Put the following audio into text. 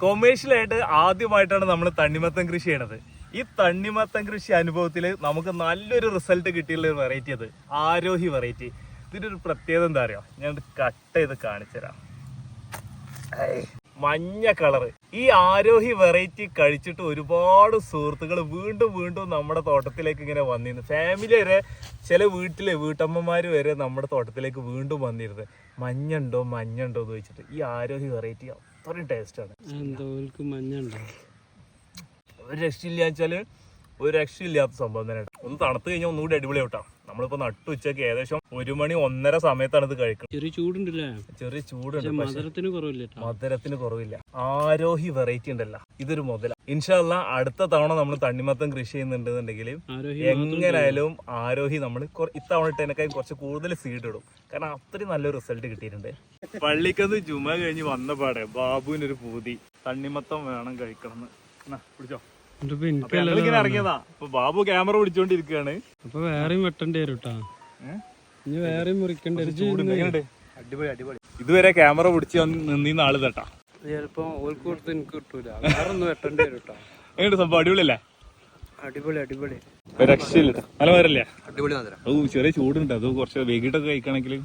കൊമേഴ്ഷ്യലായിട്ട് ആദ്യമായിട്ടാണ് നമ്മൾ തണ്ണിമത്തൻ കൃഷി ചെയ്യണത്. ഈ തണ്ണിമത്തൻ കൃഷി അനുഭവത്തിൽ നമുക്ക് നല്ലൊരു റിസൾട്ട് കിട്ടിയുള്ള ഒരു വെറൈറ്റി അത് ആരോഹി വെറൈറ്റി. ഇതിന്റെ ഒരു പ്രത്യേകത എന്താ അറിയോ, ഞാൻ കട്ട് ചെയ്ത് കാണിച്ചുതരാം. മഞ്ഞ കളറ്. ഈ ആരോഹി വെറൈറ്റി കഴിച്ചിട്ട് ഒരുപാട് സുഹൃത്തുക്കൾ വീണ്ടും വീണ്ടും നമ്മുടെ തോട്ടത്തിലേക്ക് ഇങ്ങനെ വന്നിരുന്നു. ഫാമിലി വരെ, ചില വീട്ടമ്മമാര് വരെ നമ്മുടെ തോട്ടത്തിലേക്ക് വീണ്ടും വന്നിരുന്നത് മഞ്ഞുണ്ടോ എന്ന് ചോദിച്ചിട്ട്. ഈ ആരോഹി വെറൈറ്റി അത്രയും ടേസ്റ്റാണ്. ഒരു രക്ഷയില്ല വെച്ചാല് ഒരു രക്ഷയില്ലാത്ത സംഭവം തന്നെ. ഒന്ന് തണുത്ത് കഴിഞ്ഞാൽ ഒന്നുകൂടി അടിപൊളി ആവട്ടാ. നമ്മളിപ്പോ നട്ടു ഉച്ചക്ക് ഏകദേശം 1 മണി 1:30 സമയത്താണ് ഇത് കഴിക്കുന്നത്. ചെറിയ ചൂടുണ്ട്, മധുരത്തിന് കുറവില്ല. ആരോഹി വെറൈറ്റി ഉണ്ടല്ലോ, ഇതൊരു മുതല. ഇൻഷാ അല്ലാ അടുത്ത തവണ നമ്മൾ തണ്ണിമത്തം കൃഷി ചെയ്യുന്നുണ്ടെന്നുണ്ടെങ്കിൽ എങ്ങനെയായാലും ആരോഹി നമ്മൾ ഇത്തവണ ഇട്ടതിനേക്കാൾ കുറച്ച് കൂടുതൽ സീഡ് ഇടും. കാരണം അത്രയും നല്ലൊരു റിസൾട്ട് കിട്ടിയിട്ടുണ്ട്. പള്ളിക്കന്ന് ജുമ കഴിഞ്ഞ് വന്ന പാടെ ബാബുവിനൊരു പൂതി, തണ്ണിമത്തം വേണം കഴിക്കണം എന്ന്. പിടിച്ചോ, ഇങ്ങനെ ഇറങ്ങിയതാ. അപ്പൊ ബാബു ക്യാമറ പിടിച്ചോണ്ടിരിക്കുകയാണ്. അപ്പൊ വേറെയും വെട്ടേണ്ടി വരും കേട്ടാ, ഇനി വേറെയും മുറിക്കേണ്ടി വരും. അടിപൊളി. ഇതുവരെ ക്യാമറ പിടിച്ച് നിന്നീന്ന ആള് തട്ടാ. ചിലപ്പോ ഓൾക്ക് കൊടുത്ത് എനിക്ക് കിട്ടൂല, വേറെ ഒന്ന് വെട്ടേണ്ടി വരും കേട്ടാ. എങ്ങനെയുണ്ട് സംഭവം? അടിപൊളിയല്ലേ? അടിപൊളി. രക്ഷയില്ല. നല്ല മധുരല്ലേ? അടിപൊളി മധുരം. ചെറിയ ചൂടുണ്ട്. അത് കുറച്ച് വൈകിട്ടൊക്കെ കഴിക്കണമെങ്കിൽ